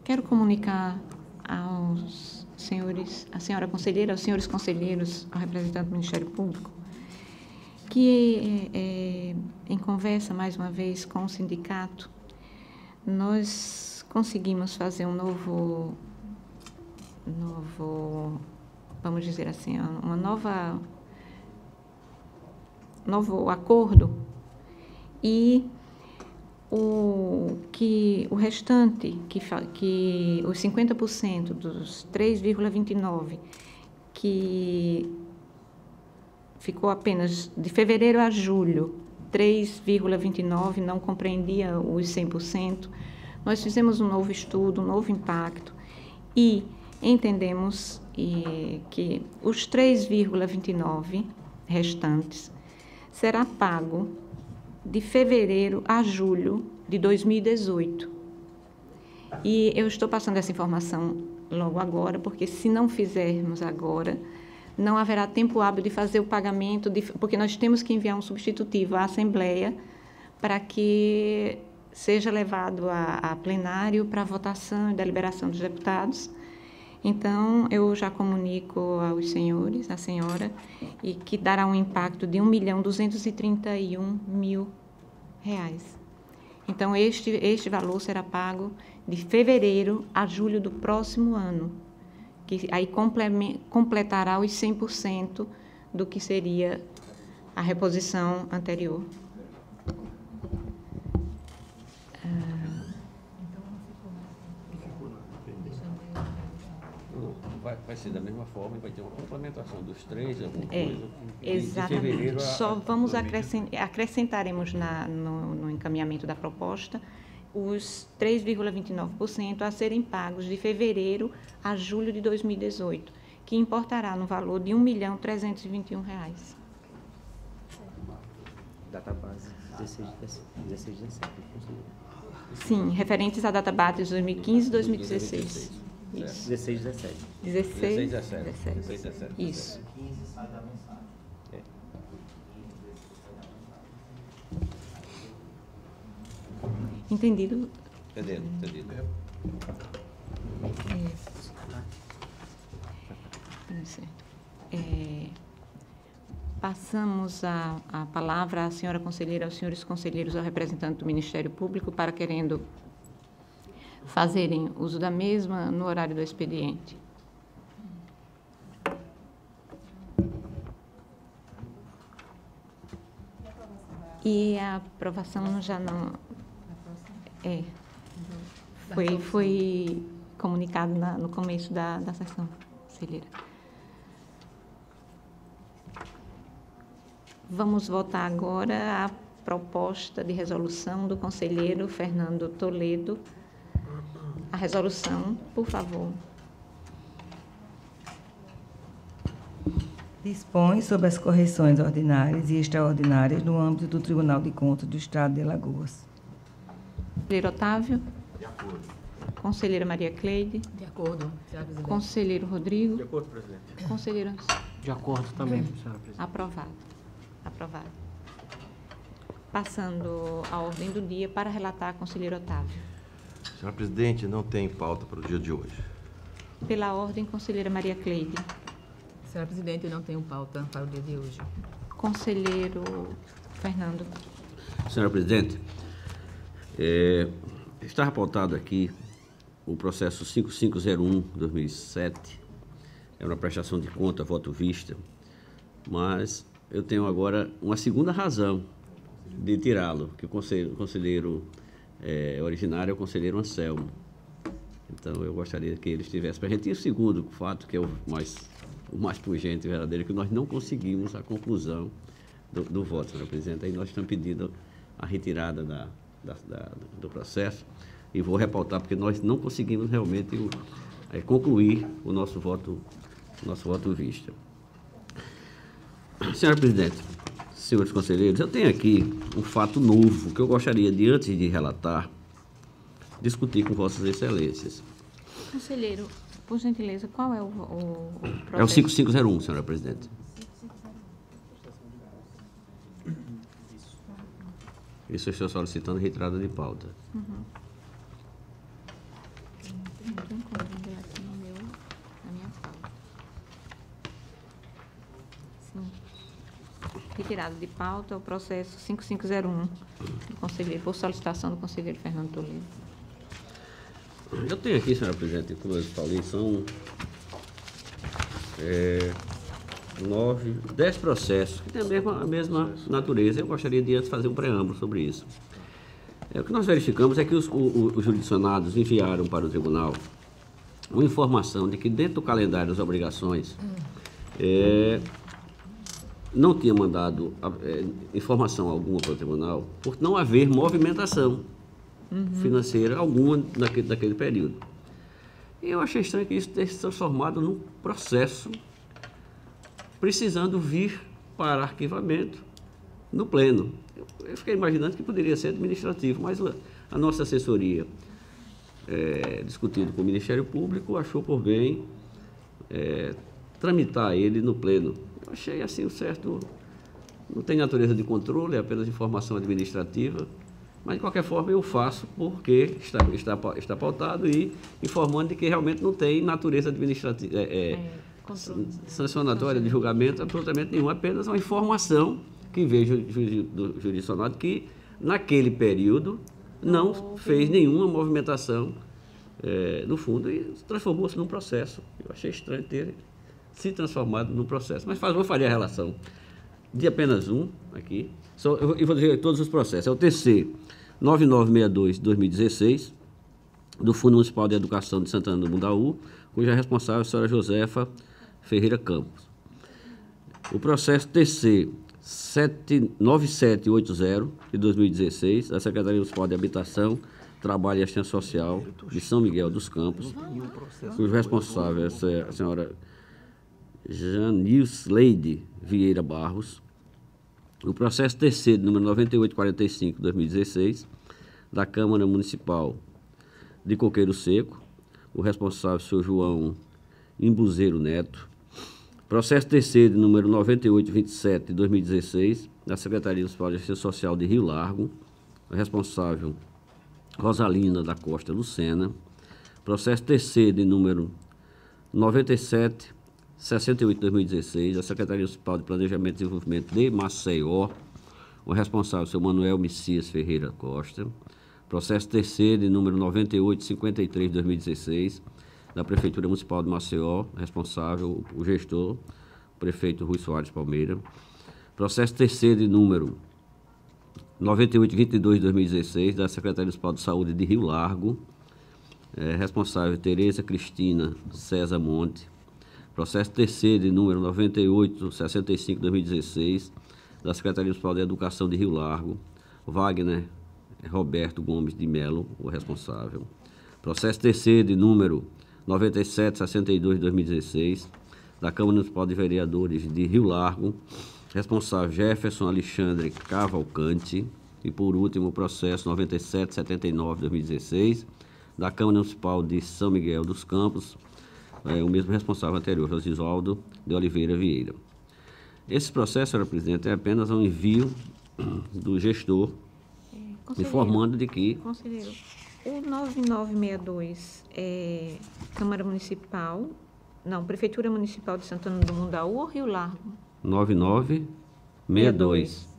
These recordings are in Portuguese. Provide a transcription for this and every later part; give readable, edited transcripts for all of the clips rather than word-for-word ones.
Quero comunicar aos senhores, à senhora conselheira, aos senhores conselheiros, ao representante do Ministério Público, que em conversa, mais uma vez, com o sindicato, nós conseguimos fazer um novo, vamos dizer assim, novo acordo, e o restante, que os 50% dos 3,29, que ficou apenas de fevereiro a julho, 3,29, não compreendia os 100%. Nós fizemos um novo estudo, um novo impacto, e entendemos que os 3,29 restantes será pago de fevereiro a julho de 2018. E eu estou passando essa informação logo agora, porque se não fizermos agora, não haverá tempo hábil de fazer o pagamento, porque nós temos que enviar um substitutivo à Assembleia para que seja levado a plenário para votação e deliberação dos deputados. Então, eu já comunico aos senhores, à senhora, e que dará um impacto de R$1.231.000. Então, este valor será pago de fevereiro a julho do próximo ano, que aí completará os 100% do que seria a reposição anterior. Vai ser da mesma forma, vai ter uma complementação dos três, alguma coisa. Exatamente. Só vamos acrescentaremos no encaminhamento da proposta os 3,29% a serem pagos de fevereiro a julho de 2018, que importará no valor de R$1.321.000. Data base 16, 17. Sim, referentes à data base de 2015 e 2016. Isso. 16, 17. 16, 17. Isso. Entendido? Entendido. Passamos a palavra à senhora conselheira, aos senhores conselheiros, ao representante do Ministério Público, para querendo fazerem uso da mesma no horário do expediente. E a aprovação já não... Foi comunicado no começo da sessão, conselheira. Vamos votar agora a proposta de resolução do conselheiro Fernando Toledo. A resolução, por favor. Dispõe sobre as correções ordinárias e extraordinárias no âmbito do Tribunal de Contas do Estado de Alagoas. Conselheiro Otávio. De acordo. Conselheira Maria Cleide. De acordo, senhora presidente. Conselheiro Rodrigo. De acordo, presidente. Conselheiro... De acordo também, senhora presidente. Aprovado. Passando a ordem do dia para relatar, conselheiro Otávio. Senhora presidente, não tem pauta para o dia de hoje. Pela ordem, conselheira Maria Cleide. Senhora presidente, eu não tenho pauta para o dia de hoje. Conselheiro Fernando. Senhora presidente, está apontado aqui o processo 5501/2007, é uma prestação de conta, voto vista, mas eu tenho agora uma segunda razão de tirá-lo, que o conselheiro originário é o conselheiro Anselmo. Então, eu gostaria que ele estivesse presente. E o segundo fato, que é o mais pungente e verdadeiro, é que nós não conseguimos a conclusão do voto, senhora presidente. Aí nós estamos pedindo a retirada do processo e vou repautar, porque nós não conseguimos realmente concluir o nosso voto vista. Senhora presidente, senhores conselheiros, eu tenho aqui um fato novo que eu gostaria de, antes de relatar, discutir com vossas excelências. Conselheiro, por gentileza, qual é o processo? É o 5501, senhora presidente. Isso eu estou solicitando retirada de pauta. retirado de pauta o processo 5501 do conselheiro, por solicitação do conselheiro Fernando Toledo. Eu tenho aqui, senhora presidente, como eu falei, são 10 processos que têm a mesma natureza. Eu gostaria de antes fazer um preâmbulo sobre isso. O que nós verificamos é que os jurisdicionados enviaram para o tribunal uma informação de que dentro do calendário das obrigações não tinha mandado informação alguma para o tribunal por não haver movimentação financeira alguma naquele período. E eu achei estranho que isso tenha se transformado num processo precisando vir para arquivamento no pleno. Eu fiquei imaginando que poderia ser administrativo, mas a nossa assessoria, discutindo com o Ministério Público, achou por bem tramitar ele no pleno. Eu achei assim um certo... Não tem natureza de controle, é apenas informação administrativa, mas de qualquer forma eu faço porque está pautado e informando de que realmente não tem natureza administrativa, sancionatória de julgamento, absolutamente nenhuma, apenas uma informação que veio do jurisdicionado que naquele período não fez nenhuma movimentação no fundo e transformou-se num processo. Eu achei estranho ter se transformado num processo, mas vou fazer a relação de apenas um aqui, e vou dizer todos os processos. É o TC 9962-2016, do Fundo Municipal de Educação de Santana do Mundaú, cuja responsável é a senhora Josefa Ferreira Campos. O processo TC 9780, de 2016, da Secretaria Municipal de Habitação, Trabalho e Assistência Social de São Miguel dos Campos, cujo responsável é a senhora Janilsleide Vieira Barros. O processo TC de número 9845, 2016, da Câmara Municipal de Coqueiro Seco, o responsável é o senhor João Imbuzeiro Neto. Processo TC de número 9827, de 2016, da Secretaria Municipal de Assistência Social de Rio Largo, o responsável Rosalina da Costa Lucena. Processo TC de número 9768, 2016, da Secretaria Municipal de Planejamento e Desenvolvimento de Maceió, o responsável, o senhor Manuel Messias Ferreira Costa. Processo TC de número 9853, 2016, da Prefeitura Municipal de Maceió, responsável, o gestor, o prefeito Rui Soares Palmeira. Processo TC de número 9822, 2016, da Secretaria Municipal de Saúde de Rio Largo, responsável Tereza Cristina César Monte. Processo TC de número 9865, 2016, da Secretaria Municipal de Educação de Rio Largo, Wagner Roberto Gomes de Melo, o responsável. Processo TC de número 9762, 2016, da Câmara Municipal de Vereadores de Rio Largo, responsável Jefferson Alexandre Cavalcante. E, por último, o processo 9779, 2016, da Câmara Municipal de São Miguel dos Campos, o mesmo responsável anterior, Josivaldo de Oliveira Vieira. Esse processo, senhora presidente, é apenas um envio do gestor, informando de que... Conselheiro, o 9962 é Câmara Municipal, não, Prefeitura Municipal de Santana do Mundaú ou Rio Largo? 9962.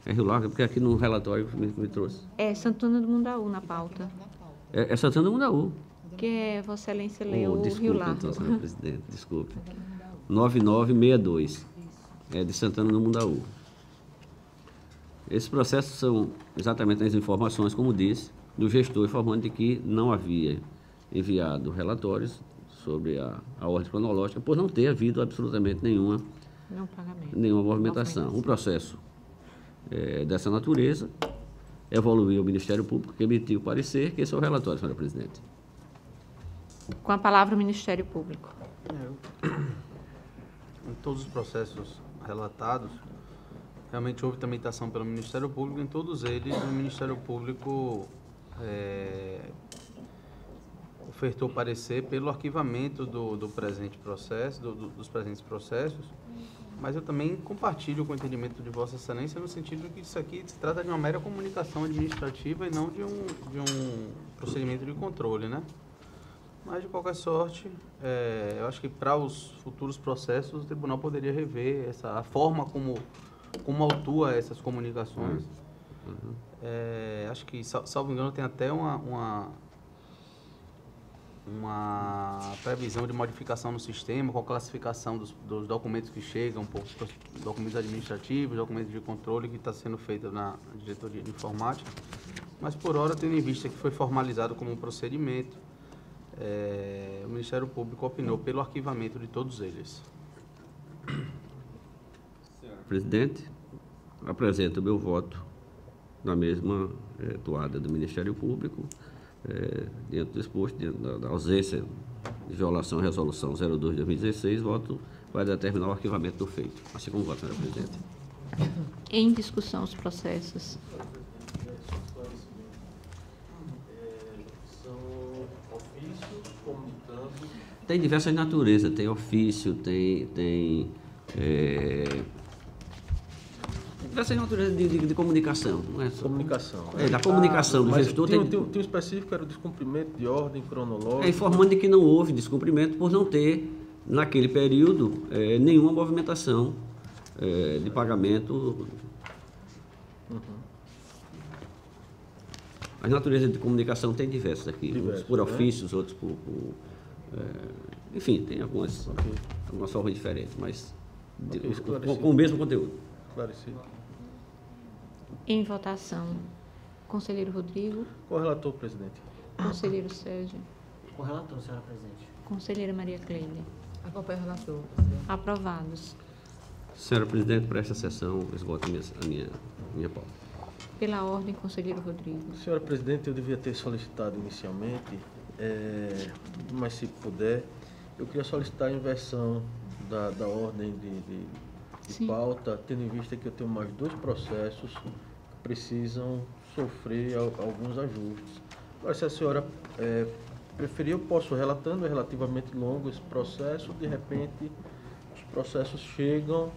É Rio Largo, porque aqui no relatório me trouxe. É Santana do Mundaú na pauta. É Santana do Mundaú. Que é Vossa Excelência leu o Rio Desculpe, Largo. então, senhor presidente, desculpe. 9962, de Santana do Mundaú. Esses processos são exatamente as informações, como disse, do gestor informando de que não havia enviado relatórios sobre a ordem cronológica, por não ter havido absolutamente nenhuma movimentação. Um processo dessa natureza evoluiu ao Ministério Público, que emitiu o parecer, que esse é o relatório, senhora presidente. Com a palavra o Ministério Público. Em todos os processos relatados, realmente houve tramitação pelo Ministério Público. Em todos eles, o Ministério Público ofertou parecer pelo arquivamento do presente processo, dos presentes processos, mas eu também compartilho com o entendimento de Vossa Excelência no sentido de que isso aqui se trata de uma mera comunicação administrativa e não de um procedimento de controle, né? Mas, de qualquer sorte, eu acho que para os futuros processos, o tribunal poderia rever a forma como autua essas comunicações. Acho que, salvo engano, tem até uma previsão de modificação no sistema, com a classificação dos documentos que chegam, por documentos administrativos, documentos de controle, que está sendo feita na diretoria de informática. Mas, por hora, tendo em vista que foi formalizado como um procedimento, o Ministério Público opinou pelo arquivamento de todos eles. Presidente, apresento o meu voto na mesma toada do Ministério Público, dentro do exposto, dentro da ausência de violação à Resolução 02 de 2016, voto vai determinar o arquivamento do feito. Assim como voto, senhora presidente. Em discussão os processos. Tem diversas naturezas, tem ofício, tem diversas naturezas de comunicação. Não é só, Comunicação. da comunicação do Mas gestor. tem um específico, era o descumprimento de ordem cronológica. Informando de que não houve descumprimento por não ter, naquele período, nenhuma movimentação de pagamento. As naturezas de comunicação tem diversas aqui, uns por ofícios, outros por enfim, tem algumas formas diferentes, mas com o mesmo conteúdo. Esclarecido. Em votação, conselheiro Rodrigo, Com o relator, presidente. conselheiro Sérgio, Com relator, senhora presidente. conselheira Maria Cleide. Acompanho o relator, presidente. Aprovados. Senhora presidente, para esta sessão, esgoto a minha pauta. Pela ordem, conselheiro Rodrigo. Senhora presidente, eu devia ter solicitado inicialmente, mas se puder, eu queria solicitar a inversão da ordem de Sim. pauta, tendo em vista que eu tenho mais 2 processos que precisam sofrer alguns ajustes. Mas se a senhora preferir, eu posso relatando, é relativamente longo esse processo, de repente os processos chegam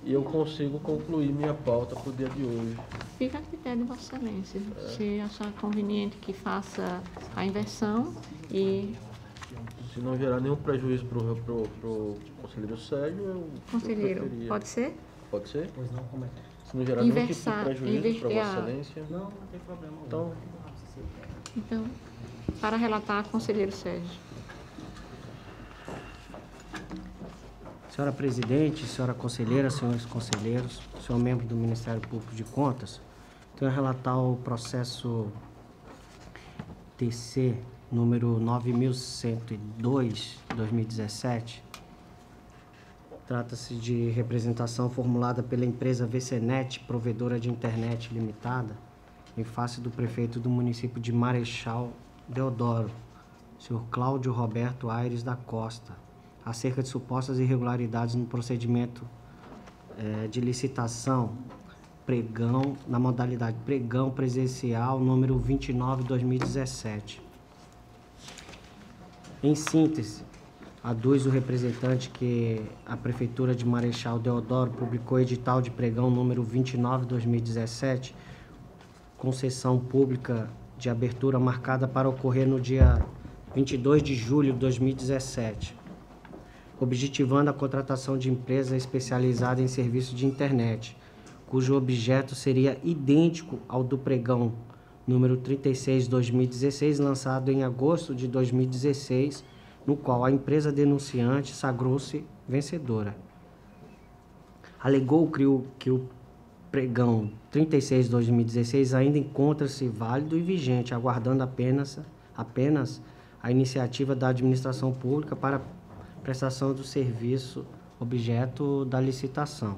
e eu consigo concluir minha pauta para o dia de hoje. Fica a critério de Vossa Excelência. Se achar conveniente que faça a inversão e... Se não gerar nenhum prejuízo para o conselheiro Sérgio, eu Conselheiro, preferia. pode ser? Pode ser? Pois não, como é que é? Se não gerar nenhum tipo de Inversar, prejuízo para inverter Vossa a- Excelência. Não, não tem problema. Então, Então, para relatar, conselheiro Sérgio. Senhora presidente, senhora conselheira, senhores conselheiros, senhor membro do Ministério Público de Contas, tenho a relatar o processo TC número 9102/2017. Trata-se de representação formulada pela empresa VCNet, provedora de internet limitada, em face do prefeito do município de Marechal Deodoro, senhor Cláudio Roberto Aires da Costa, acerca de supostas irregularidades no procedimento de licitação pregão, na modalidade pregão presencial número 29/2017. Em síntese, aduz o representante que a Prefeitura de Marechal Deodoro publicou edital de pregão número 29/2017, concessão pública de abertura marcada para ocorrer no dia 22 de julho de 2017, objetivando a contratação de empresa especializada em serviços de internet, cujo objeto seria idêntico ao do pregão número 36/2016, lançado em agosto de 2016, no qual a empresa denunciante sagrou-se vencedora. Alegou que o pregão 36/2016 ainda encontra-se válido e vigente, aguardando apenas a iniciativa da administração pública para prestação do serviço objeto da licitação.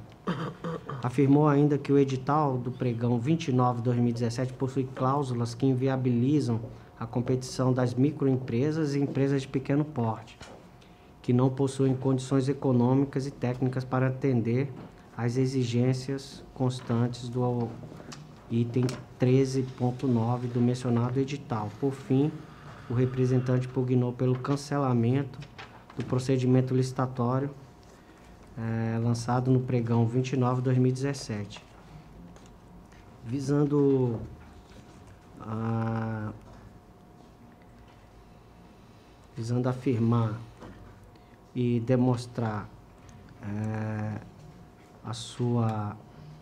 Afirmou ainda que o edital do pregão 29/2017 possui cláusulas que inviabilizam a competição das microempresas e empresas de pequeno porte, que não possuem condições econômicas e técnicas para atender às exigências constantes do item 13.9 do mencionado edital. Por fim, o representante pugnou pelo cancelamento do procedimento licitatório lançado no pregão 29/2017, visando afirmar e demonstrar a sua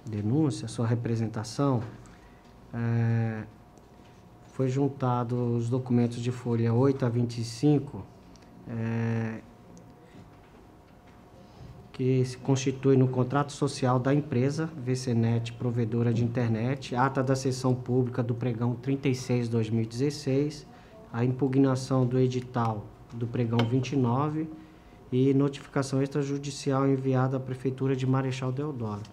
denúncia, a sua representação, foi juntado os documentos de folha 8 a 25, que se constitui no contrato social da empresa VCNet, provedora de internet, ata da sessão pública do pregão 36/2016, a impugnação do edital do pregão 29 e notificação extrajudicial enviada à Prefeitura de Marechal Deodoro.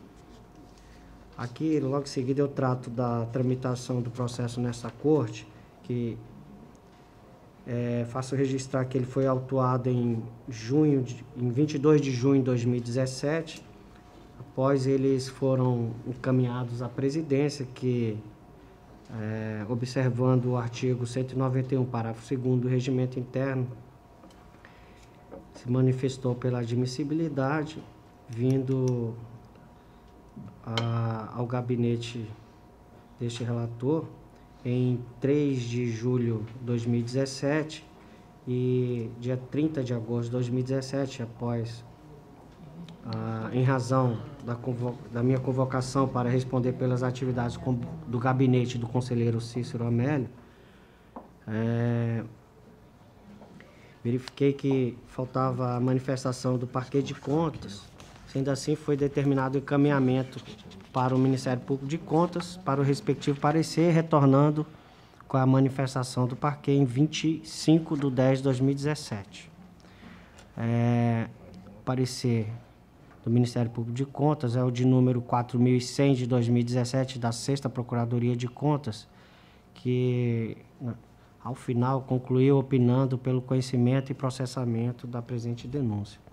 Aqui, logo em seguida, eu trato da tramitação do processo nessa corte, que faço registrar que ele foi autuado em 22 de junho de 2017. Após eles foram encaminhados à presidência, que, observando o artigo 191, parágrafo 2º do Regimento Interno, se manifestou pela admissibilidade, vindo ao gabinete deste relator em 3 de julho de 2017 e dia 30 de agosto de 2017, após, em razão da minha convocação para responder pelas atividades do gabinete do conselheiro Cícero Amélio, verifiquei que faltava a manifestação do Parquê de Contas. Sendo assim, foi determinado o encaminhamento para o Ministério Público de Contas, para o respectivo parecer, retornando com a manifestação do Parquê em 25 de 10 de 2017. O parecer do Ministério Público de Contas é o de número 4.100 de 2017, da 6ª Procuradoria de Contas, que, ao final, concluiu opinando pelo conhecimento e processamento da presente denúncia.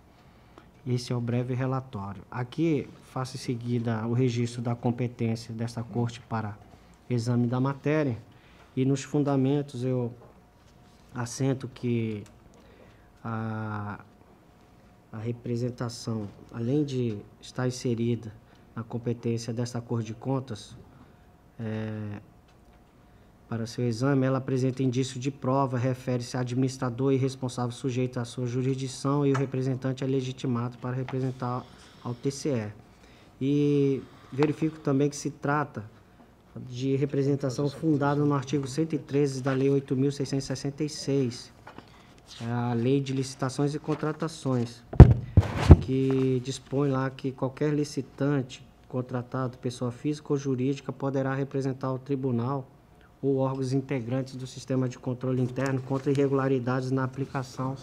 Esse é o breve relatório. Aqui, faço em seguida o registro da competência desta Corte para exame da matéria, e nos fundamentos eu assento que a representação, além de estar inserida na competência desta Corte de Contas, para seu exame, ela apresenta indício de prova, refere-se a administrador e responsável sujeito à sua jurisdição e o representante é legitimado para representar ao TCE. E verifico também que se trata de representação fundada no artigo 113 da Lei 8.666, a Lei de Licitações e Contratações, que dispõe lá que qualquer licitante, contratado, pessoa física ou jurídica, poderá representar o tribunal ou órgãos integrantes do sistema de controle interno contra irregularidades na aplicação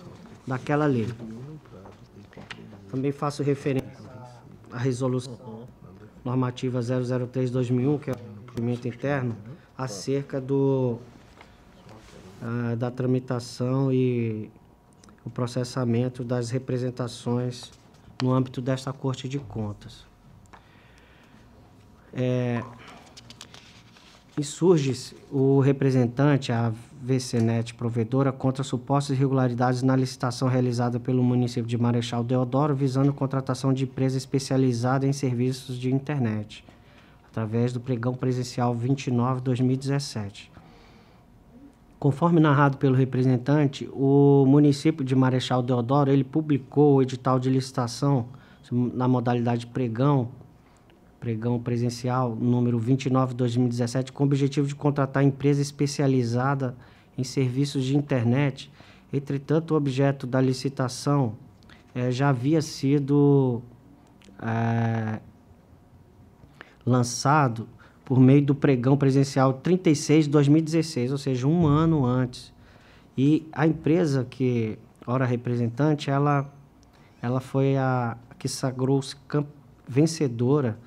daquela lei. Também faço referência à resolução normativa 003/2001, que é o regimento interno, acerca da tramitação e o processamento das representações no âmbito desta Corte de Contas. Insurge-se o representante, a VCNet provedora, contra supostas irregularidades na licitação realizada pelo município de Marechal Deodoro, visando contratação de empresa especializada em serviços de internet, através do pregão presencial 29/2017. Conforme narrado pelo representante, o município de Marechal Deodoro, ele publicou o edital de licitação na modalidade pregão presencial número 29/2017, com o objetivo de contratar empresa especializada em serviços de internet. Entretanto, o objeto da licitação já havia sido lançado por meio do pregão presencial 36/2016, ou seja, um ano antes. E a empresa que, ora representante, ela foi a que sagrou-se vencedora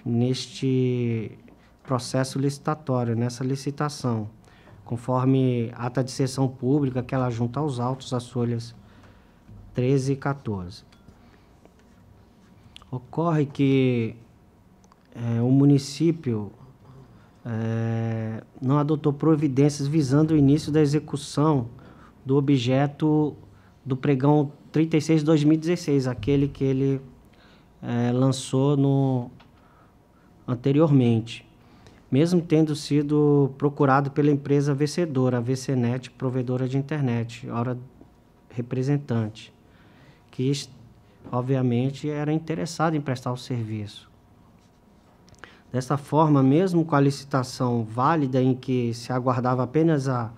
neste processo licitatório, nessa licitação, conforme ata de sessão pública que ela junta aos autos, as folhas 13 e 14. Ocorre que o município não adotou providências visando o início da execução do objeto do pregão 36/2016, aquele que ele lançou anteriormente. mesmo tendo sido procurado pela empresa vencedora, a VCNet, provedora de internet, ora representante, que obviamente era interessado em prestar o serviço. Dessa forma, mesmo com a licitação válida em que se aguardava apenas a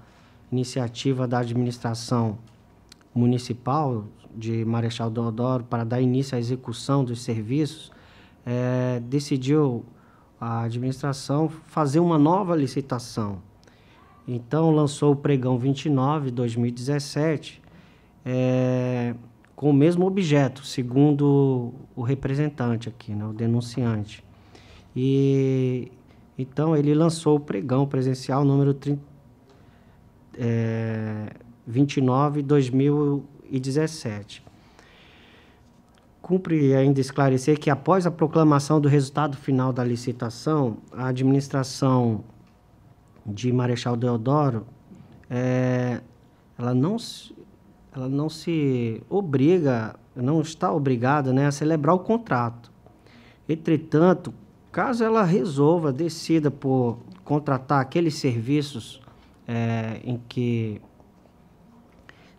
iniciativa da administração municipal de Marechal Deodoro para dar início à execução dos serviços, decidiu a administração fazer uma nova licitação. Então, lançou o pregão 29, 2017, com o mesmo objeto, segundo o representante aqui, né, o denunciante. E então, ele lançou o pregão presencial número 29, 2017. Cumpre ainda esclarecer que, após a proclamação do resultado final da licitação, a administração de Marechal Deodoro, ela não está obrigada, né, a celebrar o contrato. Entretanto, caso ela decida por contratar aqueles serviços em que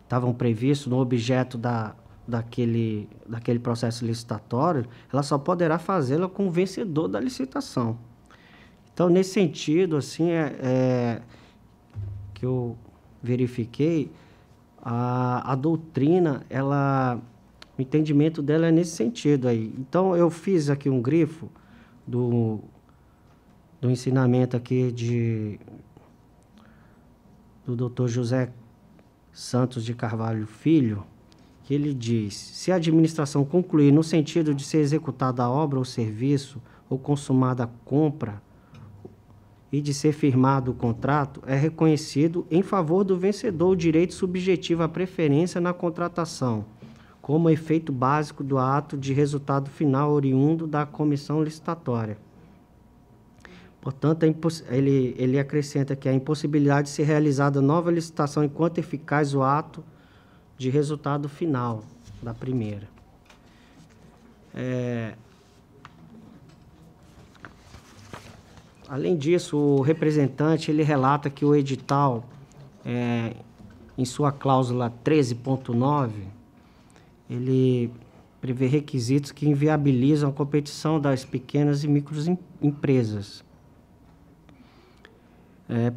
estavam previstos no objeto daquele processo licitatório, ela só poderá fazê-la com o vencedor da licitação. Então, nesse sentido, assim, que eu verifiquei, a doutrina, o entendimento dela é nesse sentido aí. Então, eu fiz aqui um grifo do ensinamento aqui do Dr. José Santos de Carvalho Filho, que ele diz: se a administração concluir no sentido de ser executada a obra ou serviço ou consumada a compra e de ser firmado o contrato, é reconhecido em favor do vencedor o direito subjetivo à preferência na contratação, como efeito básico do ato de resultado final oriundo da comissão licitatória. Portanto, ele acrescenta que a impossibilidade de ser realizada nova licitação enquanto eficaz o ato de resultado final da primeira. Além disso, o representante ele relata que o edital, em sua cláusula 13.9, ele prevê requisitos que inviabilizam a competição das pequenas e microempresas,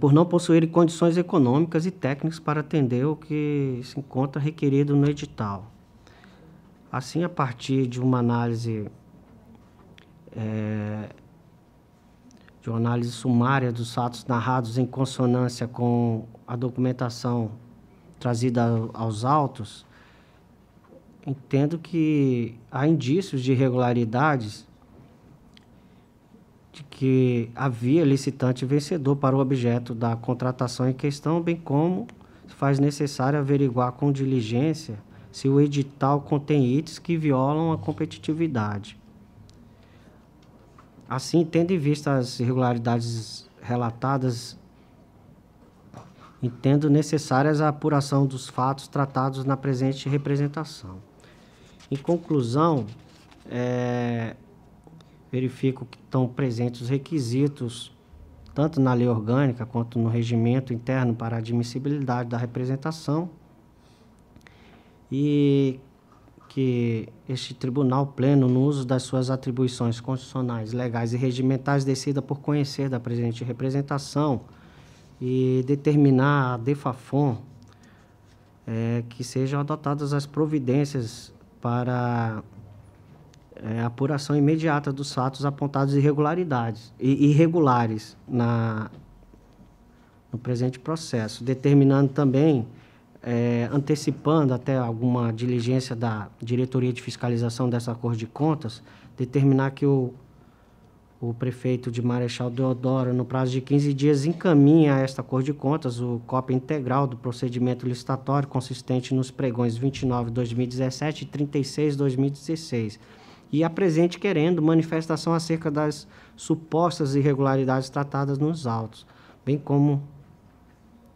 por não possuírem condições econômicas e técnicas para atender o que se encontra requerido no edital. Assim, a partir de uma análise sumária dos fatos narrados em consonância com a documentação trazida aos autos, entendo que há indícios de irregularidades de que havia licitante vencedor para o objeto da contratação em questão, bem como se faz necessário averiguar com diligência se o edital contém itens que violam a competitividade. Assim, tendo em vista as irregularidades relatadas, entendo necessárias a apuração dos fatos tratados na presente representação. Em conclusão, verifico que estão presentes os requisitos, tanto na lei orgânica quanto no regimento interno para a admissibilidade da representação, e que este Tribunal Pleno, no uso das suas atribuições constitucionais, legais e regimentais, decida por conhecer da presente representação e determinar a DEFAFON que sejam adotadas as providências para apuração imediata dos fatos apontados irregulares no presente processo, determinando também, antecipando até alguma diligência da Diretoria de Fiscalização dessa Corte de Contas, determinar que o prefeito de Marechal Deodoro, no prazo de 15 dias, encaminha a esta Corte de Contas o cópia integral do procedimento licitatório consistente nos pregões 29/2017 e 36/2016, e apresente querendo manifestação acerca das supostas irregularidades tratadas nos autos, bem como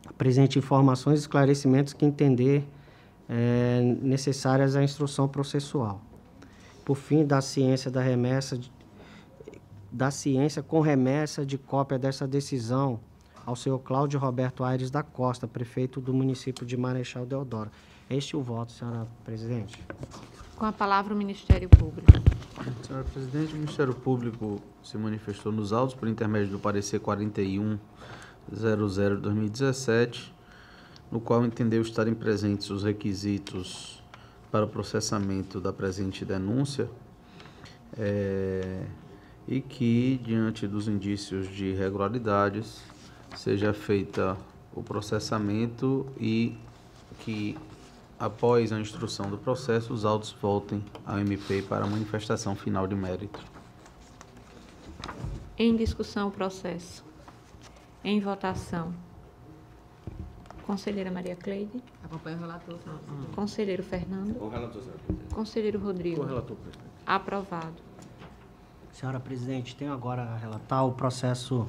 apresente informações e esclarecimentos que entender necessárias à instrução processual. Por fim, da ciência da remessa, da Ciência com remessa de cópia dessa decisão ao senhor Cláudio Roberto Aires da Costa, prefeito do município de Marechal Deodoro. Este é o voto, senhora presidente. Com a palavra o Ministério Público. Senhora presidente, o Ministério Público se manifestou nos autos por intermédio do parecer 4100/2017, no qual entendeu estarem presentes os requisitos para o processamento da presente denúncia, e que, diante dos indícios de irregularidades, seja feita o processamento e que, após a instrução do processo, os autos voltem ao MP para a manifestação final de mérito. Em discussão o processo. Em votação. Conselheira Maria Cleide. Acompanha o relator, senhora presidente. Conselheiro Fernando. Com o relator, senhora presidente. Conselheiro Rodrigo. Com o relator, presidente. Aprovado. Senhora presidente, tenho agora a relatar o processo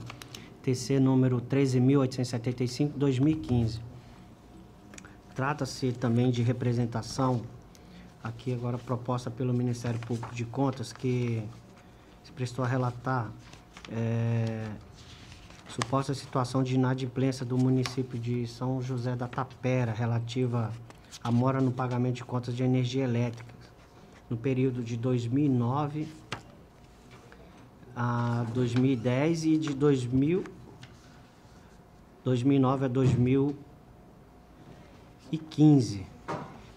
TC número 13.875/2015. Trata-se também de representação, aqui agora proposta pelo Ministério Público de Contas, que se prestou a relatar suposta situação de inadimplência do município de São José da Tapera, relativa à mora no pagamento de contas de energia elétrica, no período de 2009 a 2010 e de 2009 a 2015.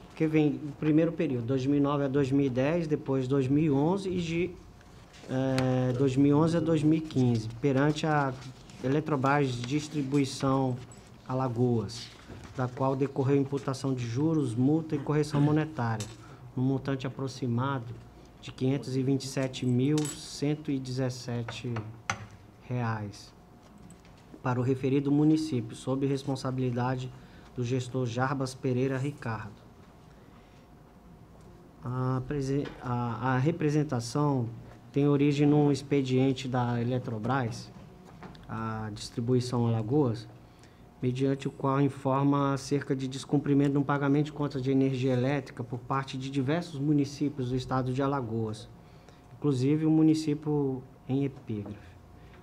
Porque vem o primeiro período, 2009 a 2010, depois 2011 e de 2011 a 2015, perante a Eletrobras Distribuição Alagoas, da qual decorreu imputação de juros, multa e correção monetária, no montante aproximado de R$ 527.117 para o referido município, sob responsabilidade do gestor Jarbas Pereira Ricardo. A representação tem origem num expediente da Eletrobras, a Distribuição Alagoas, mediante o qual informa acerca de descumprimento de um pagamento de contas de energia elétrica por parte de diversos municípios do estado de Alagoas, inclusive o município em epígrafe,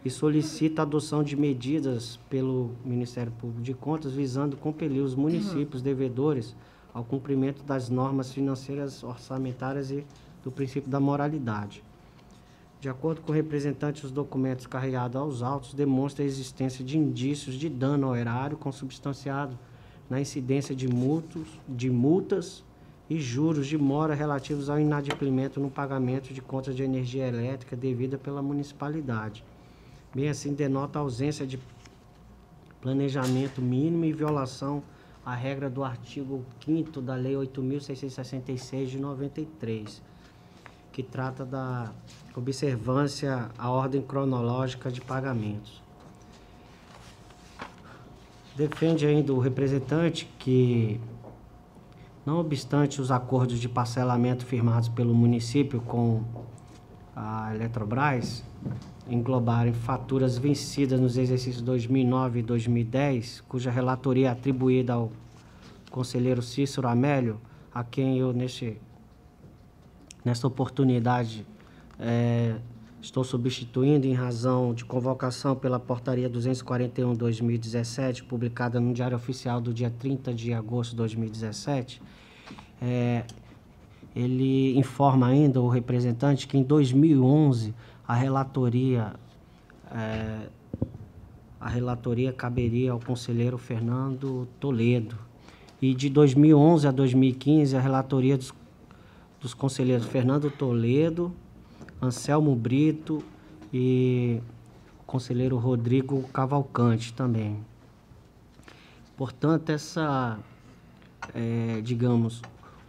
e solicita a adoção de medidas pelo Ministério Público de Contas visando compelir os municípios devedores ao cumprimento das normas financeiras orçamentárias e do princípio da moralidade. De acordo com o representante, os documentos carregados aos autos demonstram a existência de indícios de dano ao erário consubstanciado na incidência de multas e juros de mora relativos ao inadimplemento no pagamento de contas de energia elétrica devida pela municipalidade. Bem assim, denota a ausência de planejamento mínimo e violação à regra do artigo 5º da Lei 8.666 de 93, que trata da observância à ordem cronológica de pagamentos. Defende ainda o representante que, não obstante os acordos de parcelamento firmados pelo município com a Eletrobras englobarem faturas vencidas nos exercícios 2009 e 2010, cuja relatoria é atribuída ao conselheiro Cícero Amélio, a quem eu, nesta oportunidade, estou substituindo em razão de convocação pela Portaria 241/2017, publicada no Diário Oficial do dia 30 de agosto de 2017. Ele informa ainda, o representante, que em 2011 a relatoria caberia ao conselheiro Fernando Toledo. E de 2011 a 2015, a relatoria dos conselheiros Fernando Toledo, Anselmo Brito e o conselheiro Rodrigo Cavalcante também. Portanto,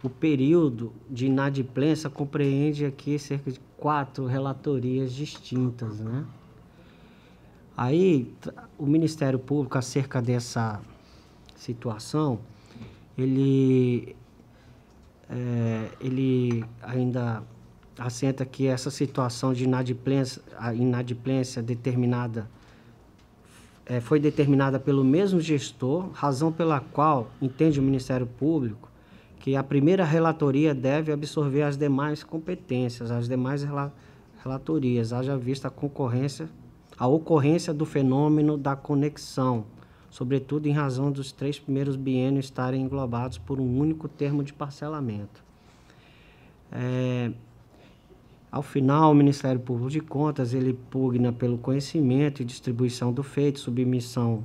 o período de inadimplência compreende aqui cerca de 4 relatorias distintas, né? Aí, o Ministério Público, acerca dessa situação, ele ainda assenta que essa situação de inadimplência determinada foi determinada pelo mesmo gestor, razão pela qual entende o Ministério Público que a primeira relatoria deve absorver as demais competências, as demais relatorias, haja vista a ocorrência do fenômeno da conexão, sobretudo em razão dos 3 primeiros biênios estarem englobados por um único termo de parcelamento. Ao final, o Ministério Público de Contas, ele pugna pelo conhecimento e distribuição do feito, submissão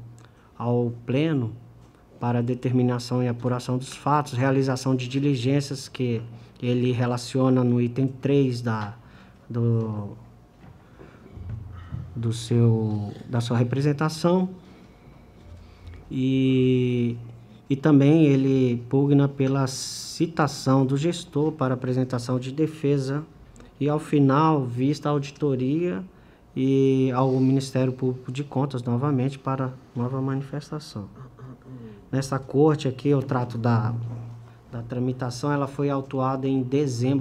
ao Pleno para determinação e apuração dos fatos, realização de diligências que ele relaciona no item 3 da sua representação, e também ele pugna pela citação do gestor para apresentação de defesa e, ao final, vista a auditoria e ao Ministério Público de Contas, novamente, para nova manifestação. Nessa corte aqui, eu trato da tramitação, ela foi autuada em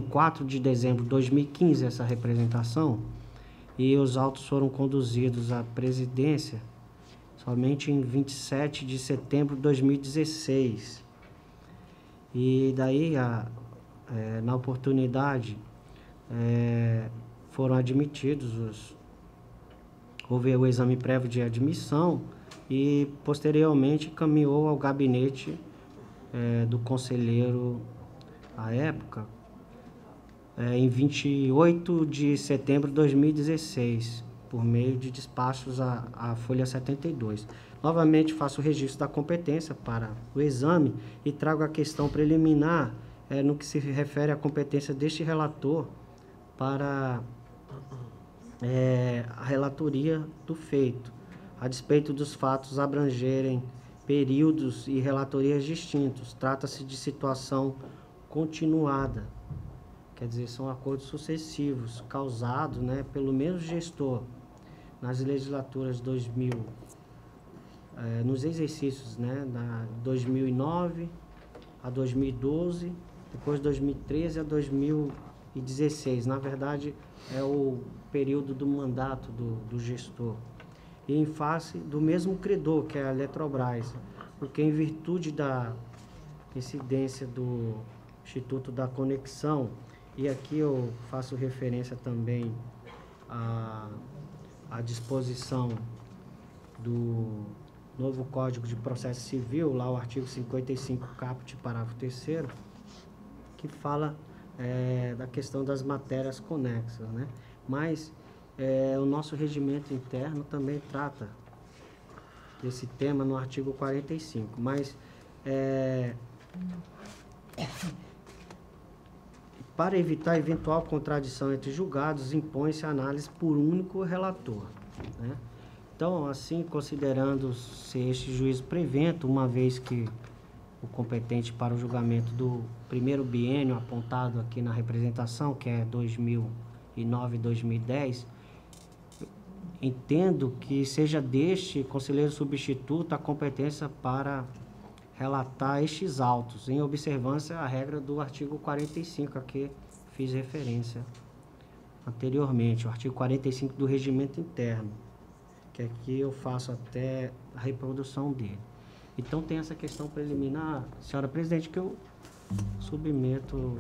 4 de dezembro de 2015, essa representação, e os autos foram conduzidos à presidência somente em 27 de setembro de 2016. E daí, na oportunidade, foram admitidos, houve o exame prévio de admissão e, posteriormente, caminhou ao gabinete do conselheiro à época, em 28 de setembro de 2016, por meio de despachos à folha 72. Novamente, faço o registro da competência para o exame e trago a questão preliminar no que se refere à competência deste relator para a relatoria do feito, a despeito dos fatos abrangerem períodos e relatorias distintos. Trata-se de situação continuada, quer dizer, são acordos sucessivos causados, pelo mesmo gestor nas legislaturas 2000, nos exercícios, da 2009 a 2012, depois de 2013 a 2016. Na verdade, é o período do mandato do gestor. E em face do mesmo credor, que é a Eletrobras, porque em virtude da incidência do Instituto da Conexão, e aqui eu faço referência também à disposição do novo Código de Processo Civil, lá o artigo 55 caput, parágrafo 3º, que fala da questão das matérias conexas, Mas o nosso regimento interno também trata desse tema no artigo 45, mas para evitar eventual contradição entre julgados, impõe-se a análise por único relator, Então, assim, considerando-se este juízo prevento, uma vez que o competente para o julgamento do primeiro biênio apontado aqui na representação, que é 2009 e 2010, entendo que seja deste conselheiro substituto a competência para relatar estes autos, em observância à regra do artigo 45, a que fiz referência anteriormente, o artigo 45 do regimento interno, que aqui eu faço até a reprodução dele. Então, tem essa questão preliminar, senhora presidente, que eu submeto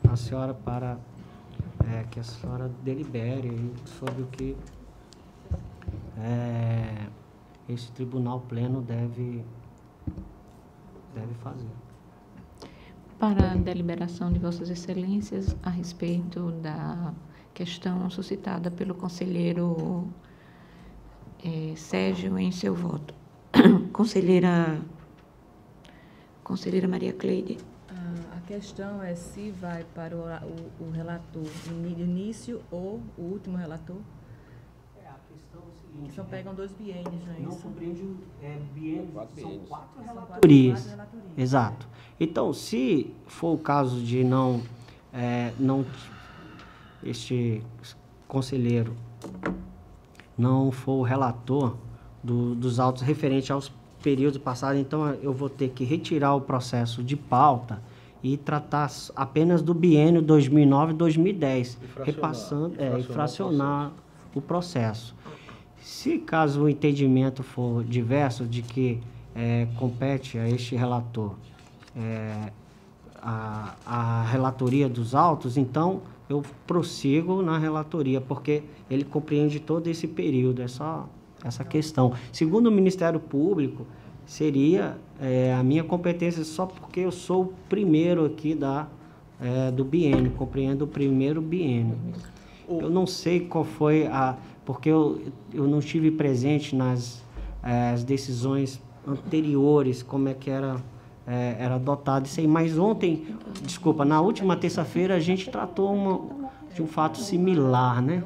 à senhora para que a senhora delibere sobre o que esse tribunal pleno deve fazer. Para a deliberação de Vossas Excelências a respeito da questão suscitada pelo conselheiro Sérgio em seu voto. Conselheira Maria Cleide. A questão é se vai para o relator início ou o último relator? A questão é o seguinte... Só pegam 2 biênios, não é isso? Não compreende biênios, são 4 relatorias. relatorias. Exato. Então, se for o caso de não este conselheiro não for o relator dos autos referentes aos períodos passados, então eu vou ter que retirar o processo de pauta e tratar apenas do biênio 2009 e 2010, repassando e fracionar o processo. Se caso o entendimento for diverso de que compete a este relator a relatoria dos autos, então eu prossigo na relatoria, porque ele compreende todo esse período, é só essa questão. Segundo o Ministério Público, seria a minha competência só porque eu sou o primeiro aqui do biênio, compreendo o primeiro biênio. Eu não sei qual foi porque eu não estive presente nas as decisões anteriores, como é que era adotado isso aí. Mas ontem, na última terça-feira, a gente tratou de um fato similar, né?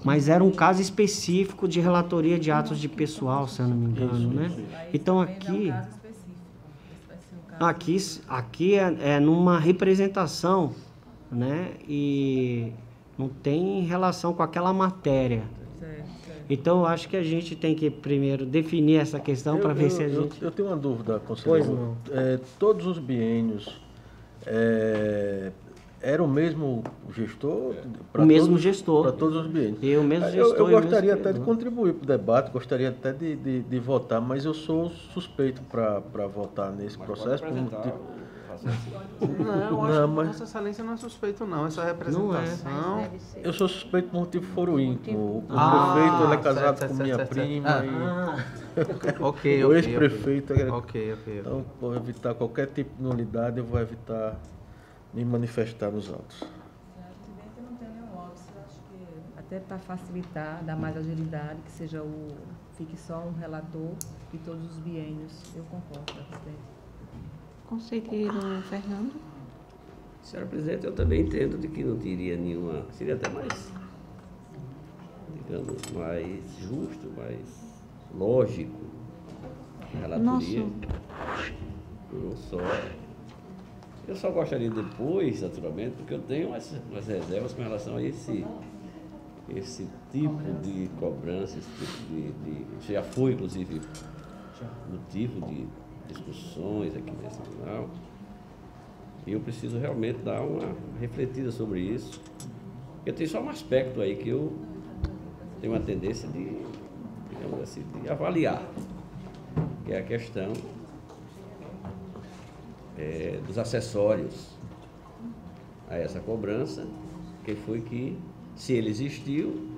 Mas era um caso específico de relatoria de atos de pessoal, se eu não me engano, né? Então aqui é numa representação, né? E não tem relação com aquela matéria. Então, eu acho que a gente tem que primeiro definir essa questão para ver se a gente... Eu tenho uma dúvida, conselheiro. Pois não. Todos os biênios era o mesmo gestor? O mesmo gestor. Para todos os biênios. Eu mesmo gestor. Eu gostaria até de contribuir para o debate, gostaria até de votar, mas eu sou suspeito para votar nesse processo. Não, mas Vossa Excelência não é suspeito, não. Essa representação. Eu sou suspeito por motivo foro íntimo. O prefeito ele é casado com minha prima. Ok. O ex-prefeito. Ok. Então, por evitar qualquer tipo de nulidade, eu vou evitar me manifestar nos autos. Presidente, eu não tenho nenhum óbvio. Acho que até para facilitar, dar mais agilidade, que fique só um relator de todos os biênios. Eu concordo, presidente. Conselheiro Fernando? Senhora Presidente, eu também entendo de que não teria nenhuma... Seria até mais, digamos, mais justo, mais lógico. A relatoria. Eu só gostaria depois, naturalmente, porque eu tenho umas reservas com relação a esse tipo de cobrança, esse tipo de já foi, inclusive, motivo de discussões aqui nesse tribunal, e eu preciso realmente dar uma refletida sobre isso, porque tem só um aspecto aí que eu tenho uma tendência de, digamos assim, de avaliar, que é a questão dos acessórios a essa cobrança, quem foi que, se ele existiu,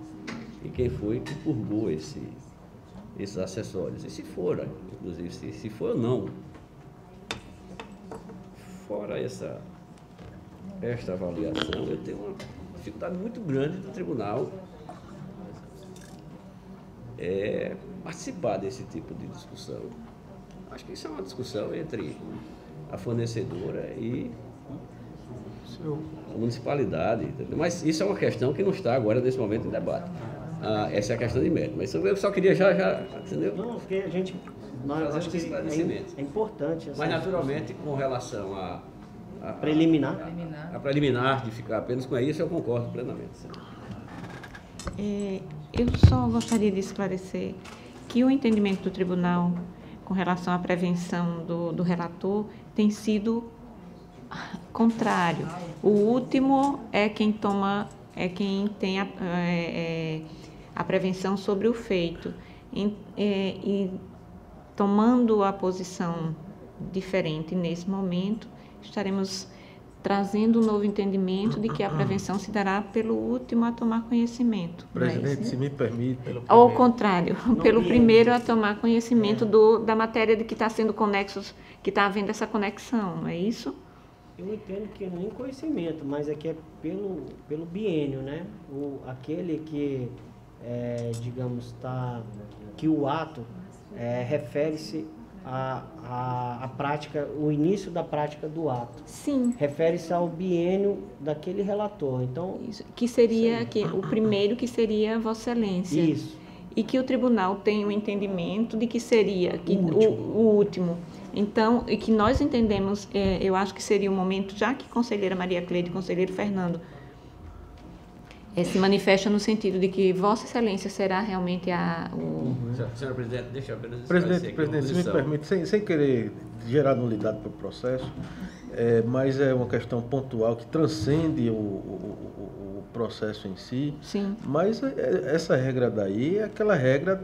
e quem foi que purgou esses acessórios, e se for, inclusive, se for ou não. Fora esta avaliação, eu tenho uma dificuldade muito grande do tribunal participar desse tipo de discussão. Acho que isso é uma discussão entre a fornecedora e a municipalidade, entendeu? Mas isso é uma questão que não está agora, nesse momento, em debate. Essa é a questão de mérito. Mas eu só queria já entendeu? Não, porque a gente... acho que é importante. Mas, naturalmente, com relação a preliminar, de ficar apenas com isso, eu concordo plenamente. Eu só gostaria de esclarecer que o entendimento do tribunal com relação à prevenção do relator tem sido contrário. O último é quem tem a prevenção sobre o feito. E tomando a posição diferente nesse momento, estaremos trazendo um novo entendimento de que a prevenção se dará pelo último a tomar conhecimento. Presidente, se me permite... Ao contrário, pelo primeiro a tomar conhecimento da matéria de que está sendo conexos, que está havendo essa conexão, não é isso? Eu entendo que nem conhecimento, mas é que é pelo biênio, né? Aquele que, digamos, que o ato refere-se à prática, o início da prática do ato. Sim. Refere-se ao biênio daquele relator. Então, isso, que seria o primeiro, que seria Vossa Excelência. Isso. E que o tribunal tem o entendimento de que seria o último. Então, e que nós entendemos, eu acho que seria o momento, já que conselheira Maria Cleide e conselheiro Fernando se manifesta no sentido de que Vossa Excelência será realmente Senhora Presidente, deixa eu apenas Presidente, se me permite, sem querer gerar nulidade para o processo, mas é uma questão pontual que transcende o processo em si. Sim. Mas essa regra daí é aquela regra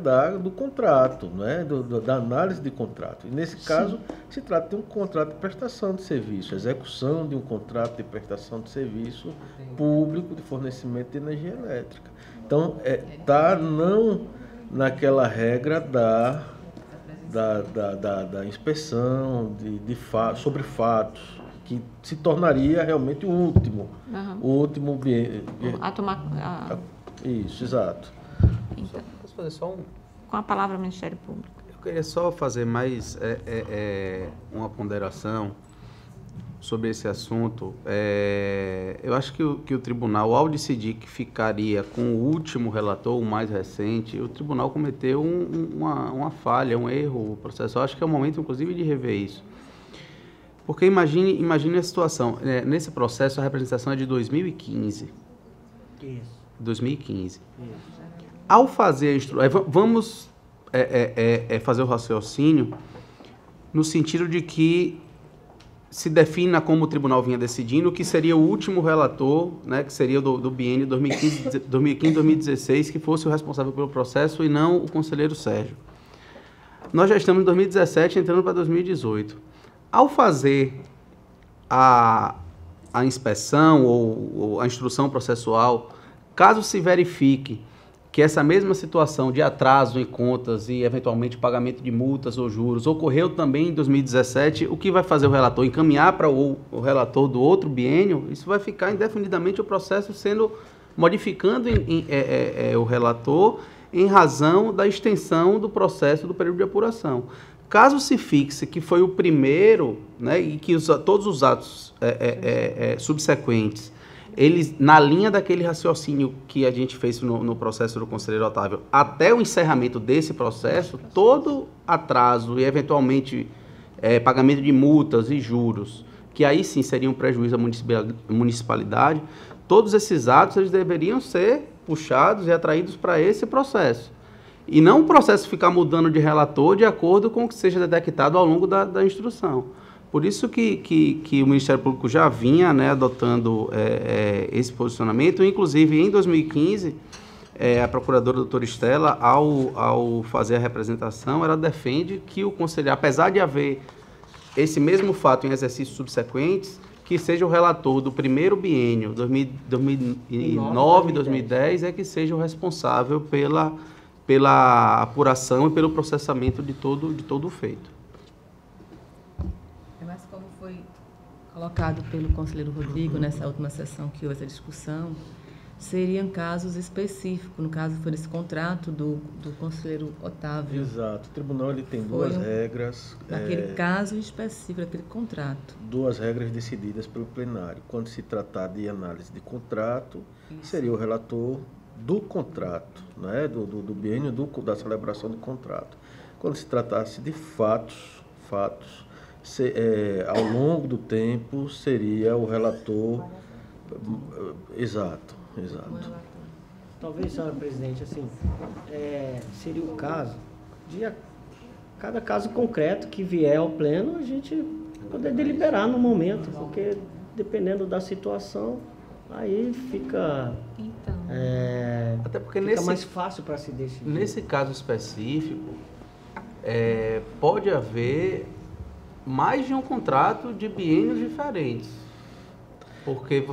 do contrato, né? Da análise de contrato. E nesse caso, se trata de um contrato de prestação de serviço, execução de um contrato de prestação de serviço público de fornecimento de energia elétrica. Então, está não naquela regra da inspeção sobre fatos, que se tornaria realmente o último. O último Isso, exato. Então, Posso fazer só com a palavra Ministério Público. Eu queria só fazer mais uma ponderação sobre esse assunto. Eu acho que o tribunal, ao decidir que ficaria com o último relator, o mais recente, o tribunal cometeu uma falha, um erro processual. Acho que é o momento, inclusive, de rever isso. Porque imagine a situação. Nesse processo, a representação é de 2015. Isso. 2015. Isso. Ao fazer vamos fazer o raciocínio no sentido de que se defina, como o tribunal vinha decidindo, que seria o último relator, né, que seria do biênio 2015-2016, que fosse o responsável pelo processo e não o conselheiro Sérgio. Nós já estamos em 2017, entrando para 2018. Ao fazer a inspeção ou a instrução processual, caso se verifique que essa mesma situação de atraso em contas e, eventualmente, pagamento de multas ou juros ocorreu também em 2017, o que vai fazer o relator? Encaminhar para o relator do outro biênio? Isso vai ficar indefinidamente o processo modificando o relator em razão da extensão do processo do período de apuração. Caso se fixe que foi o primeiro, né, e que todos os atos subsequentes, eles, na linha daquele raciocínio que a gente fez no processo do conselheiro Otávio, até o encerramento desse processo, todo atraso e, eventualmente, pagamento de multas e juros, que aí sim seria um prejuízo à municipalidade, todos esses atos eles deveriam ser puxados e atraídos para esse processo. E não o processo ficar mudando de relator de acordo com o que seja detectado ao longo da instrução. Por isso que o Ministério Público já vinha, né, adotando esse posicionamento. Inclusive, em 2015, a procuradora doutora Estela, ao fazer a representação, ela defende que o conselheiro, apesar de haver esse mesmo fato em exercícios subsequentes, que seja o relator do primeiro biênio, 2009, 2010, que seja o responsável pela apuração e pelo processamento de todo o feito. Mas como foi colocado pelo conselheiro Rodrigo nessa última sessão que houve essa discussão, seriam casos específicos, no caso foi esse contrato do conselheiro Otávio. Exato, o tribunal ele tem duas regras. Naquele caso específico, aquele contrato. Duas regras decididas pelo plenário. Quando se tratar de análise de contrato, seria o relator do contrato, né, do biênio da celebração do contrato. Quando se tratasse de fatos ao longo do tempo, seria o relator. Exato. Talvez, senhora presidente, assim, seria o caso de cada caso concreto que vier ao pleno, a gente poder deliberar no momento, porque dependendo da situação, aí fica, até porque fica mais fácil para se decidir. Nesse caso específico, pode haver mais de um contrato de biênios diferentes. Porque o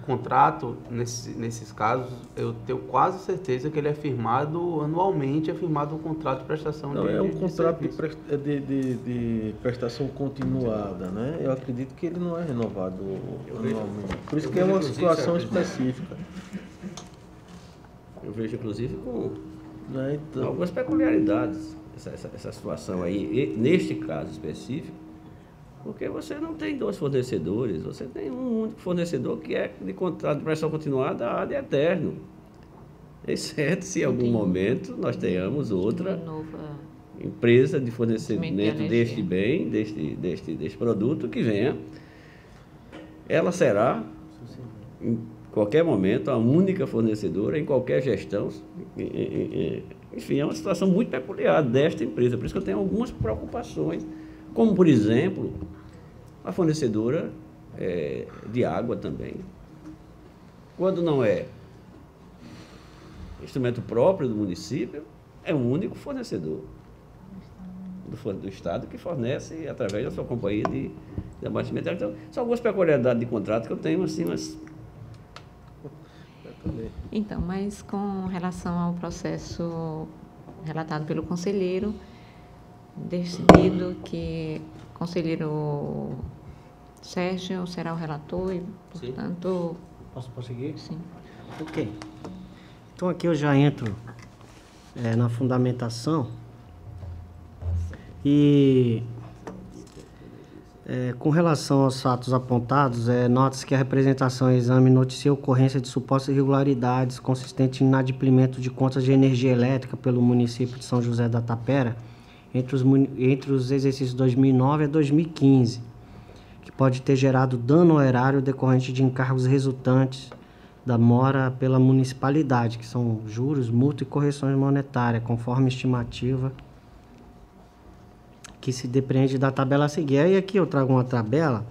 contrato, nesses casos, eu tenho quase certeza que ele é firmado anualmente, é firmado um contrato de prestação de serviço. Não, é um contrato de prestação continuada, né? Eu acredito que ele não é renovado anualmente. Por isso que é uma situação específica. Eu vejo, inclusive, com algumas peculiaridades essa situação aí, neste caso específico. Porque você não tem dois fornecedores, você tem um único fornecedor que é de contrato de prestação continuada ad eterno. Exceto se em algum momento nós tenhamos outra empresa de fornecimento deste bem, deste produto que venha. Ela será, em qualquer momento, a única fornecedora em qualquer gestão. Enfim, é uma situação muito peculiar desta empresa. Por isso que eu tenho algumas preocupações, como, por exemplo, a fornecedora de água também. Quando não é instrumento próprio do município, é o único fornecedor do Estado que fornece através da sua companhia de abastecimento. Então, são algumas peculiaridades de contrato que eu tenho, assim, mas... Então, mas com relação ao processo relatado pelo conselheiro, decidido que o conselheiro Sérgio será o relator e, portanto... Posso prosseguir? Sim. Ok. Então, aqui eu já entro na fundamentação e, com relação aos fatos apontados, nota-se que a representação e exame noticia a ocorrência de supostas irregularidades consistentes em inadimplemento de contas de energia elétrica pelo município de São José da Tapera entre os exercícios 2009 a 2015, que pode ter gerado dano ao erário decorrente de encargos resultantes da mora pela municipalidade, que são juros, multa e correções monetárias, conforme estimativa que se depreende da tabela a seguir. Aí aqui eu trago uma tabela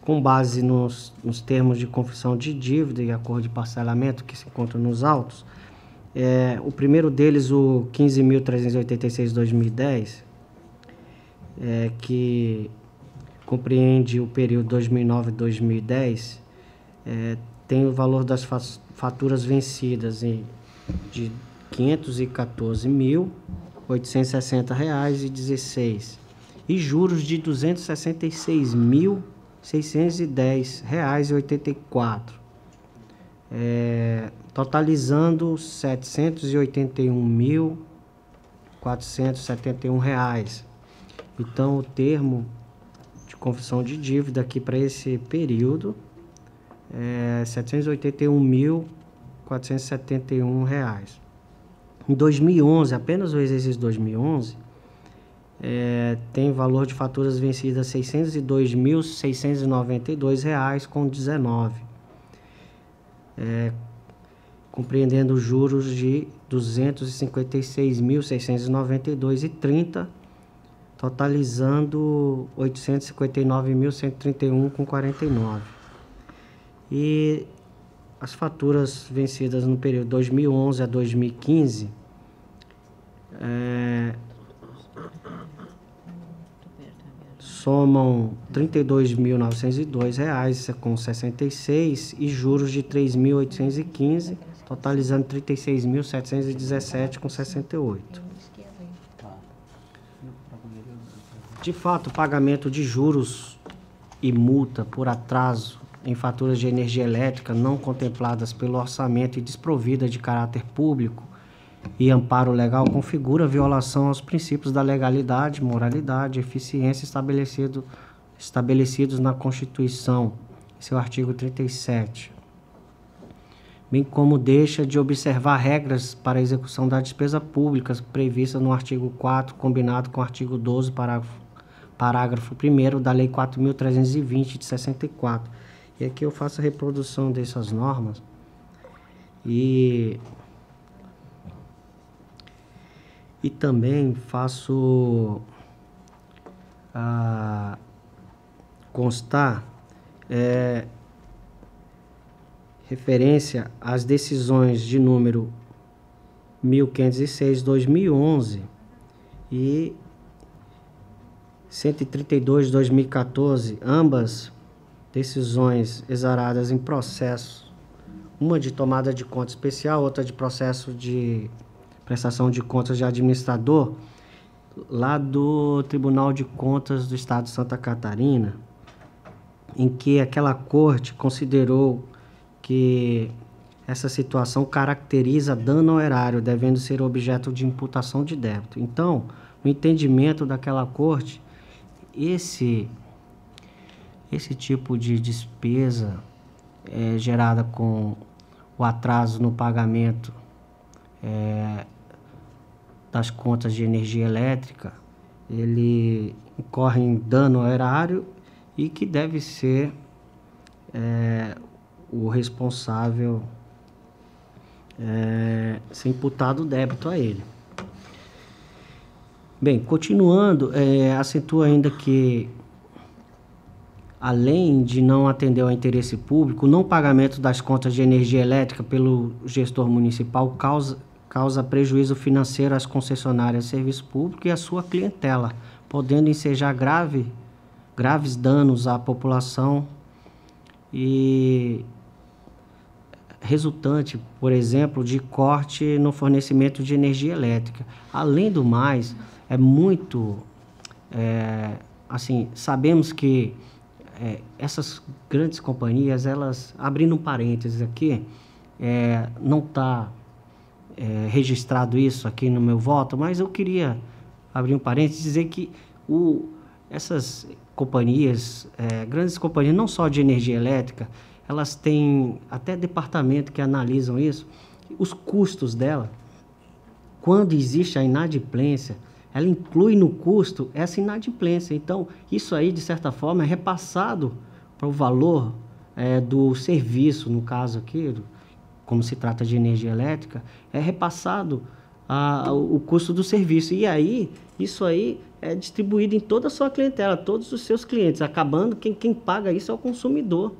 com base nos termos de confissão de dívida e acordo de parcelamento que se encontram nos autos. O primeiro deles, o 15.386/2010, que compreende o período 2009 e 2010, tem o valor das faturas vencidas de R$ 514.860,16 e juros de R$ 266.610,84, totalizando R$ 781.471. Então, o termo de confissão de dívida aqui para esse período é R$ 781.471. Em 2011, apenas o exercício 2011, tem valor de faturas vencidas R$ 602.692,19, compreendendo juros de R$ 256.692,30, totalizando R$ 859.131,49. E as faturas vencidas no período 2011 a 2015 somam R$ 32.902,66 e juros de R$ 3.815, totalizando R$ 36.717,68. De fato, o pagamento de juros e multa por atraso em faturas de energia elétrica não contempladas pelo orçamento e desprovidas de caráter público e amparo legal configura violação aos princípios da legalidade, moralidade e eficiência estabelecidos na Constituição, seu artigo 37, bem como deixa de observar regras para a execução da despesa pública prevista no artigo 4, combinado com o artigo 12, parágrafo 1º da Lei 4.320 de 64. E aqui eu faço a reprodução dessas normas e também faço constar referência às decisões de número 1506/2011 e 132/2014, ambas decisões exaradas em processo, uma de tomada de conta especial, outra de processo de prestação de contas de administrador, lá do Tribunal de Contas do Estado de Santa Catarina, em que aquela corte considerou que essa situação caracteriza dano ao erário, devendo ser objeto de imputação de débito. Então, no entendimento daquela corte, esse tipo de despesa gerada com o atraso no pagamento das contas de energia elétrica, ele incorre em dano ao erário e que deve ser o responsável ser imputado o débito a ele. Bem, continuando, acentua ainda que além de não atender ao interesse público, o não pagamento das contas de energia elétrica pelo gestor municipal causa prejuízo financeiro às concessionárias de serviço público e à sua clientela, podendo ensejar graves danos à população e resultante, por exemplo, de corte no fornecimento de energia elétrica. Além do mais, assim, sabemos que essas grandes companhias, elas, abrindo um parênteses aqui, não está registrado isso aqui no meu voto, mas eu queria abrir um parênteses e dizer que essas companhias, grandes companhias, não só de energia elétrica, elas têm até departamento que analisam isso, os custos dela, quando existe a inadimplência, ela inclui no custo essa inadimplência. Então, isso aí, de certa forma, é repassado para o valor do serviço, no caso aqui, como se trata de energia elétrica, é repassado o custo do serviço. E aí, isso aí é distribuído em toda a sua clientela, todos os seus clientes, acabando quem paga isso é o consumidor.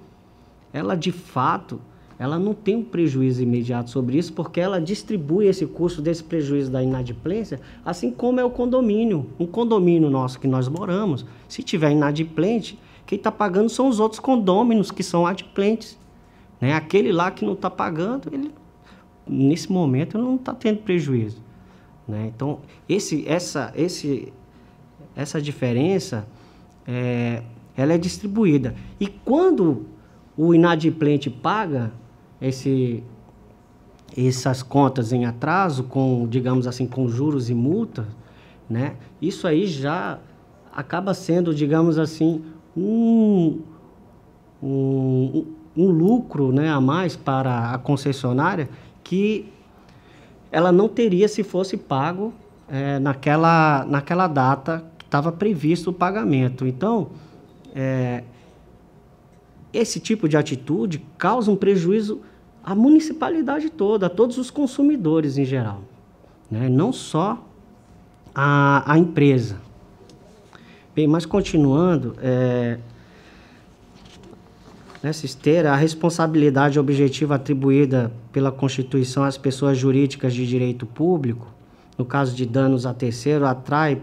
Ela, de fato, ela não tem um prejuízo imediato sobre isso, porque ela distribui esse custo desse prejuízo da inadimplência, assim como é o condomínio. Um condomínio nosso que nós moramos, se tiver inadimplente, quem está pagando são os outros condôminos que são adimplentes. Né? Aquele lá que não está pagando, ele, nesse momento, não está tendo prejuízo. Né? Então, essa diferença, ela é distribuída. E quando o inadimplente paga essas contas em atraso, digamos assim, com juros e multas, né? Isso aí já acaba sendo, digamos assim, um lucro, né, a mais para a concessionária que ela não teria se fosse pago naquela data que estava previsto o pagamento. Então, esse tipo de atitude causa um prejuízo à municipalidade toda, a todos os consumidores em geral, né? Não só a empresa. Bem, mas continuando, nessa esteira, a responsabilidade objetiva atribuída pela Constituição às pessoas jurídicas de direito público, no caso de danos a terceiro, atrai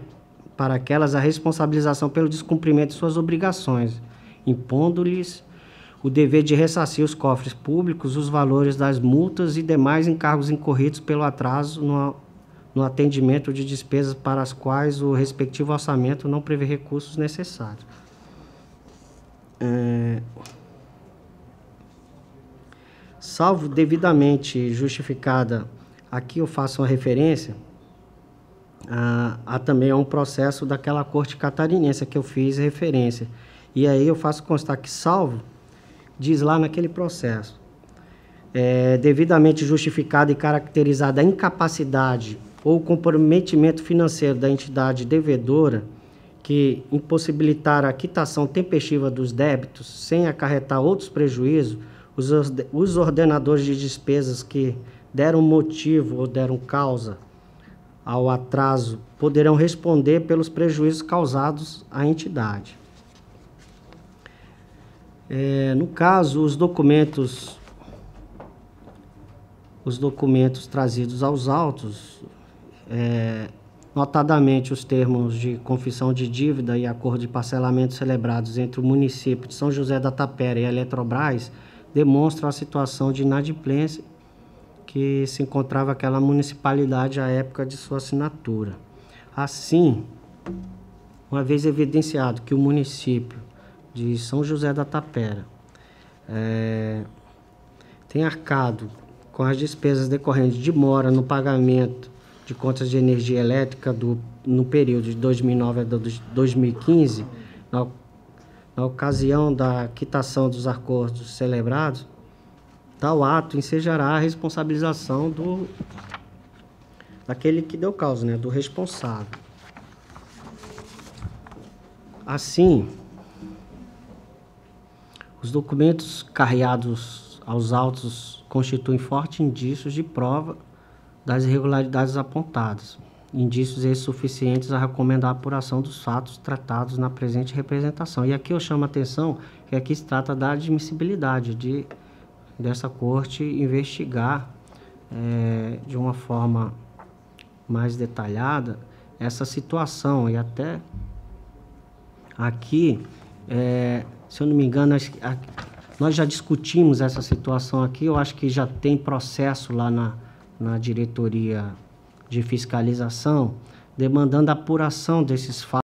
para aquelas a responsabilização pelo descumprimento de suas obrigações, impondo-lhes o dever de ressarcir os cofres públicos, os valores das multas e demais encargos incorridos pelo atraso no atendimento de despesas para as quais o respectivo orçamento não prevê recursos necessários. Salvo devidamente justificada, aqui eu faço uma referência também a um processo daquela corte catarinense que eu fiz referência. E aí eu faço constar que salvo, diz lá naquele processo, devidamente justificada e caracterizada a incapacidade ou comprometimento financeiro da entidade devedora que impossibilitar a quitação tempestiva dos débitos sem acarretar outros prejuízos, os ordenadores de despesas que deram motivo ou deram causa ao atraso poderão responder pelos prejuízos causados à entidade. No caso, os documentos trazidos aos autos, notadamente os termos de confissão de dívida e acordo de parcelamento celebrados entre o município de São José da Tapera e a Eletrobras, demonstram a situação de inadimplência que se encontrava aquela municipalidade à época de sua assinatura. Assim, uma vez evidenciado que o município de São José da Tapera tem arcado com as despesas decorrentes de mora no pagamento de contas de energia elétrica no período de 2009 a 2015, na ocasião da quitação dos acordos celebrados, tal ato ensejará a responsabilização daquele que deu causa, né, do responsável. Assim, os documentos carreados aos autos constituem fortes indícios de prova das irregularidades apontadas. indícios esses suficientes a recomendar a apuração dos fatos tratados na presente representação. E aqui eu chamo a atenção que aqui se trata da admissibilidade dessa corte investigar de uma forma mais detalhada essa situação. E até aqui, se eu não me engano, nós já discutimos essa situação aqui. Eu acho que já tem processo lá na diretoria de fiscalização demandando a apuração desses fatos